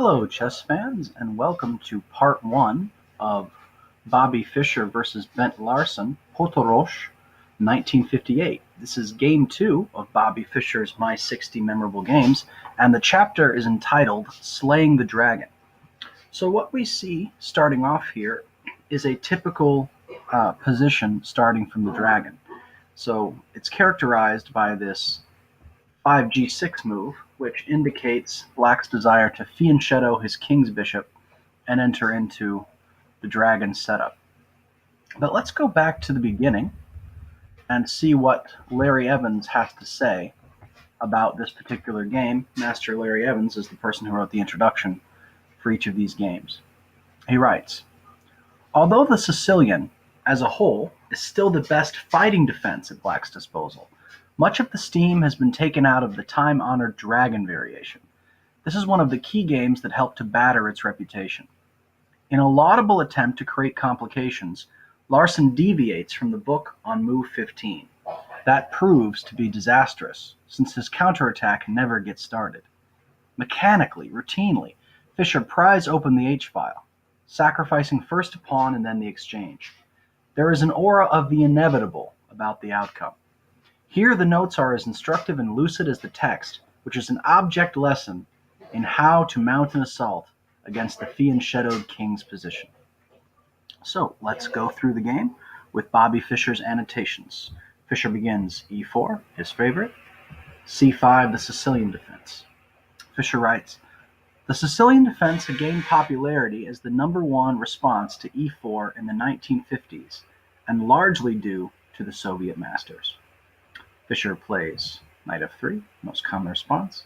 Hello, chess fans, and welcome to part one of Bobby Fischer versus Bent Larsen, Potorosh, 1958. This is game two of Bobby Fischer's My 60 Memorable Games, and the chapter is entitled Slaying the Dragon. So what we see starting off here is a typical position starting from the dragon. So it's characterized by this 5g6 move, which indicates black's desire to fianchetto his king's bishop and enter into the dragon setup. But let's go back to the beginning and see what Larry Evans has to say about this particular game. Master Larry Evans is the person who wrote the introduction for each of these games. He writes, although the Sicilian, as a whole, is still the best fighting defense at black's disposal, much of the steam has been taken out of the time-honored dragon variation. This is one of the key games that helped to batter its reputation. In a laudable attempt to create complications, Larsen deviates from the book on move 15. That proves to be disastrous, since his counterattack never gets started. Mechanically, routinely, Fischer pries open the H-file, sacrificing first a pawn and then the exchange. There is an aura of the inevitable about the outcome. Here the notes are as instructive and lucid as the text, which is an object lesson in how to mount an assault against the fianchettoed king's position. So let's go through the game with Bobby Fischer's annotations. Fischer begins e4, his favorite, c5, the Sicilian defense. Fischer writes, the Sicilian defense had gained popularity as the #1 response to e4 in the 1950s, and largely due to the Soviet masters. Fischer plays knight f3, most common response,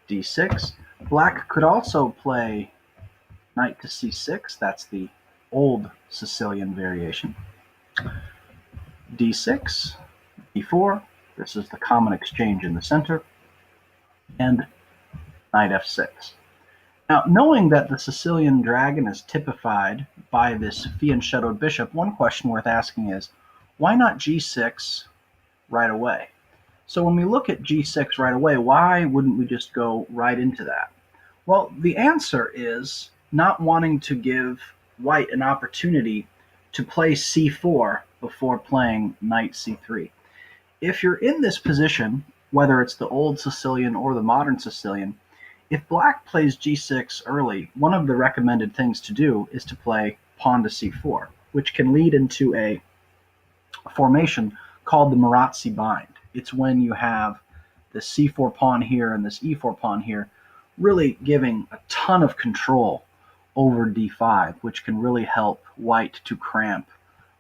d6. Black could also play knight to c6, that's the old Sicilian variation. d6, d4, this is the common exchange in the center, and knight f6. Now, knowing that the Sicilian dragon is typified by this fianchettoed bishop, one question worth asking is, why not g6 right away? So when we look at g6 right away, why wouldn't we just go right into that? Well, the answer is not wanting to give white an opportunity to play c4 before playing knight c3. If you're in this position, whether it's the old Sicilian or the modern Sicilian, if black plays g6 early, one of the recommended things to do is to play pawn to c4, which can lead into a formation called the Marazzi bind. It's when you have the c4 pawn here and this e4 pawn here, really giving a ton of control over d5, which can really help white to cramp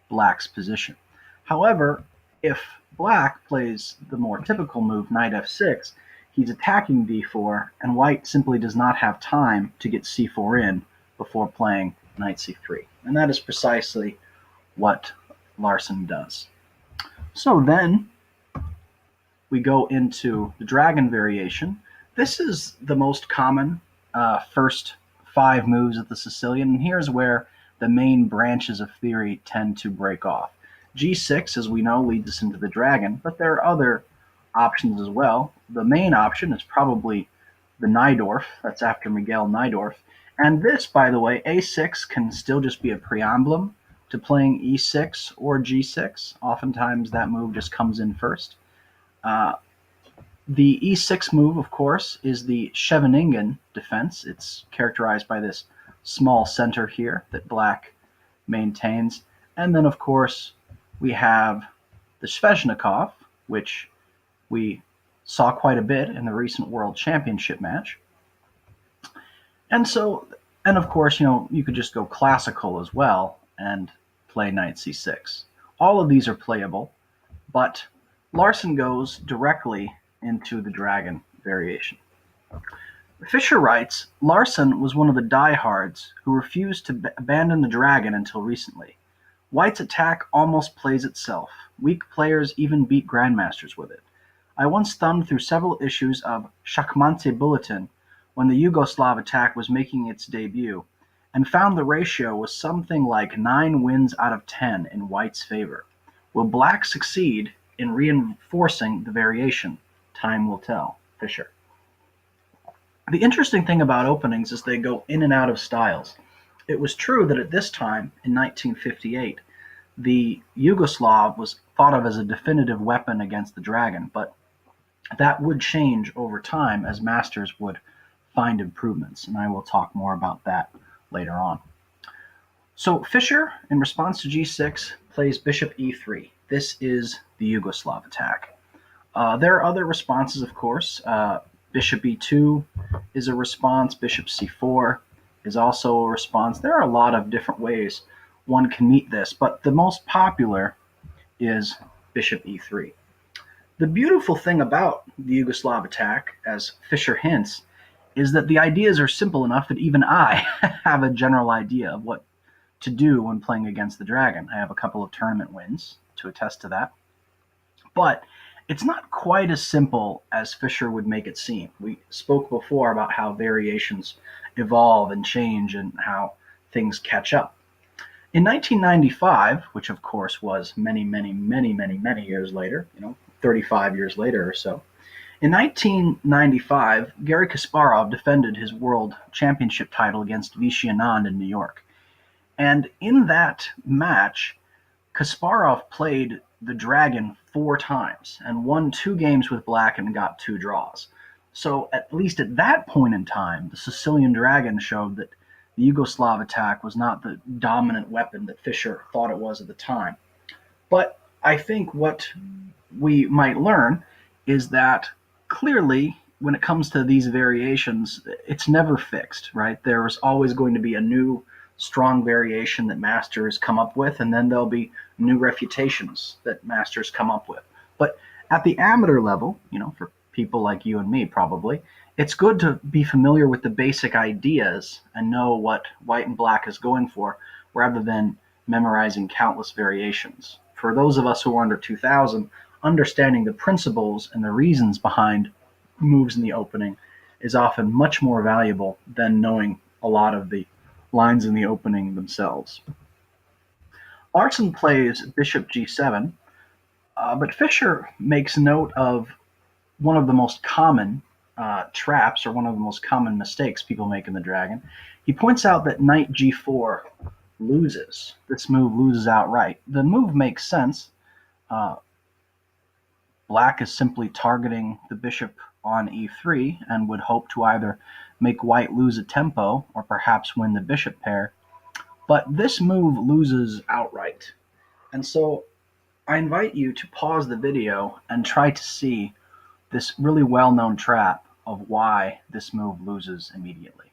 black's position. However, if black plays the more typical move, knight f6, he's attacking d4, and white simply does not have time to get c4 in before playing knight c3. And that is precisely what Larsen does. So then we go into the dragon variation. This is the most common first 5 moves of the Sicilian, and here's where the main branches of theory tend to break off. g6, as we know, leads us into the dragon, but there are other options as well. The main option is probably the Najdorf, that's after Miguel Najdorf, and this, by the way, a6 can still just be a preamblum to playing e6 or g6. Oftentimes that move just comes in first. The e6 move, of course, is the Scheveningen defense. It's characterized by this small center here that black maintains. And then, of course, we have the Sveshnikov, which we saw quite a bit in the recent World Championship match. And of course, you could just go classical as well and play knight c6. All of these are playable, but Larsen goes directly into the dragon variation. Fischer writes, Larsen was one of the diehards who refused to abandon the dragon until recently. White's attack almost plays itself. Weak players even beat grandmasters with it. I once thumbed through several issues of Schachmannsche Bulletin when the Yugoslav attack was making its debut, and found the ratio was something like 9 wins out of 10 in White's favor. Will black succeed in reinforcing the variation? Time will tell. Fischer. The interesting thing about openings is they go in and out of styles. It was true that at this time, in 1958, the Yugoslav was thought of as a definitive weapon against the dragon, but that would change over time as masters would find improvements, and I will talk more about that later on. So Fischer, in response to g6, plays bishop e3. This is the Yugoslav attack. There are other responses, of course. Bishop e2 is a response. Bishop c4 is also a response. There are a lot of different ways one can meet this, but the most popular is bishop e3. The beautiful thing about the Yugoslav attack, as Fischer hints, is that the ideas are simple enough that even I have a general idea of what to do when playing against the dragon. I have a couple of tournament wins to attest to that. But it's not quite as simple as Fischer would make it seem. We spoke before about how variations evolve and change and how things catch up. In 1995, which of course was many years later, 35 years later or so, in 1995, Garry Kasparov defended his world championship title against Vichy Anand in New York. And in that match, Kasparov played the dragon 4 times and won 2 games with black and got 2 draws. So at least at that point in time, the Sicilian dragon showed that the Yugoslav attack was not the dominant weapon that Fischer thought it was at the time. But I think what we might learn is that clearly when it comes to these variations, it's never fixed, right? There's always going to be a new strong variation that masters come up with, and then there'll be new refutations that masters come up with. But at the amateur level, for people like you and me probably, it's good to be familiar with the basic ideas and know what white and black is going for rather than memorizing countless variations. For those of us who are under 2000, understanding the principles and the reasons behind moves in the opening is often much more valuable than knowing a lot of the lines in the opening themselves. Larsen plays bishop g7, but Fischer makes note of one of the most common traps, or one of the most common mistakes people make in the dragon. He points out that knight g4 loses. This move loses outright. The move makes sense. Black is simply targeting the bishop on e3 and would hope to either make white lose a tempo or perhaps win the bishop pair. But this move loses outright. And so I invite you to pause the video and try to see this really well-known trap of why this move loses immediately.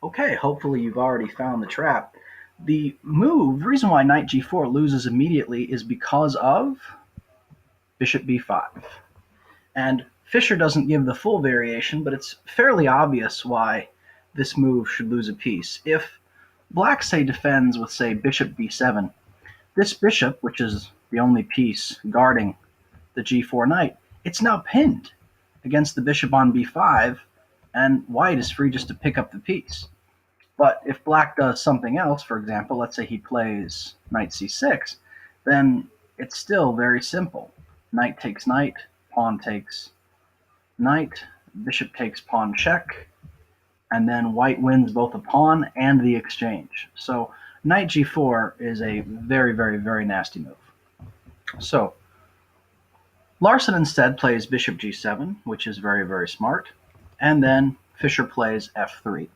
Okay, hopefully you've already found the trap. The reason why knight g4 loses immediately is because of bishop b5. And Fischer doesn't give the full variation, but it's fairly obvious why this move should lose a piece. If black, say, defends with, say, bishop b7, this bishop, which is the only piece guarding the g4 knight, it's now pinned against the bishop on b5, and white is free just to pick up the piece. But if black does something else, for example, let's say he plays knight c6, then it's still very simple. Knight takes knight, pawn takes knight, bishop takes pawn check, and then white wins both a pawn and the exchange. So knight g4 is a very nasty move. So Larsen instead plays bishop g7, which is very smart, and then Fischer plays f3.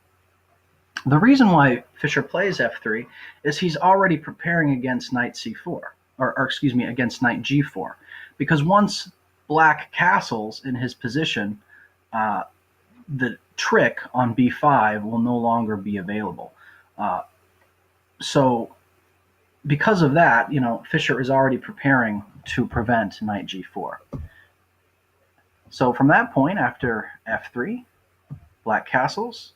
The reason why Fischer plays f3 is he's already preparing against knight c4, against knight g4, because once black castles in his position, the trick on b5 will no longer be available. So because of that, Fischer is already preparing to prevent knight g4. So from that point, after f3, black castles,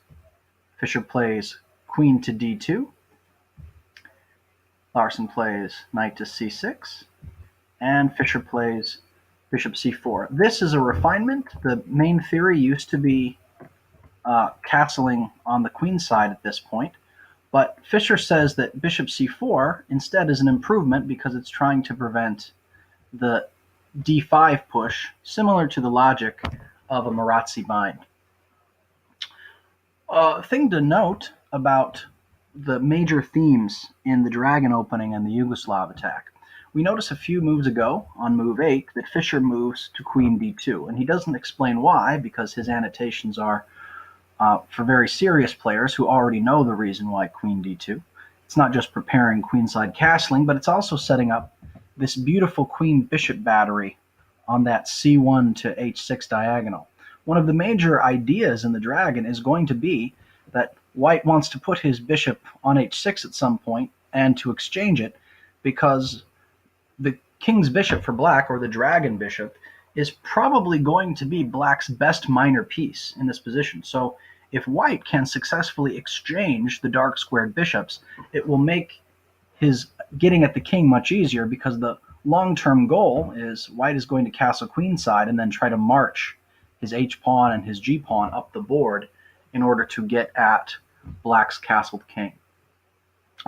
Fischer plays queen to d2, Larsen plays knight to c6, and Fischer plays bishop c4. This is a refinement. The main theory used to be castling on the queen side at this point, but Fischer says that bishop c4 instead is an improvement because it's trying to prevent the d5 push, similar to the logic of a Marazzi bind. Thing to note about the major themes in the Dragon opening and the Yugoslav attack. We notice a few moves ago, on move 8, that Fischer moves to queen b2, and he doesn't explain why, because his annotations are for very serious players who already know the reason why queen d2. It's not just preparing queenside castling, but it's also setting up this beautiful queen-bishop battery on that c1 to h6 diagonal. One of the major ideas in the Dragon is going to be that white wants to put his bishop on h6 at some point and to exchange it, because the king's bishop for black, or the Dragon bishop, is probably going to be black's best minor piece in this position. So if white can successfully exchange the dark squared bishops, it will make his getting at the king much easier, because the long-term goal is white is going to castle queenside and then try to march his h-pawn and his g-pawn up the board in order to get at black's castled king.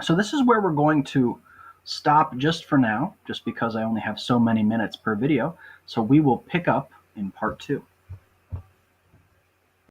So this is where we're going to stop just for now, just because I only have so many minutes per video. So we will pick up in part 2.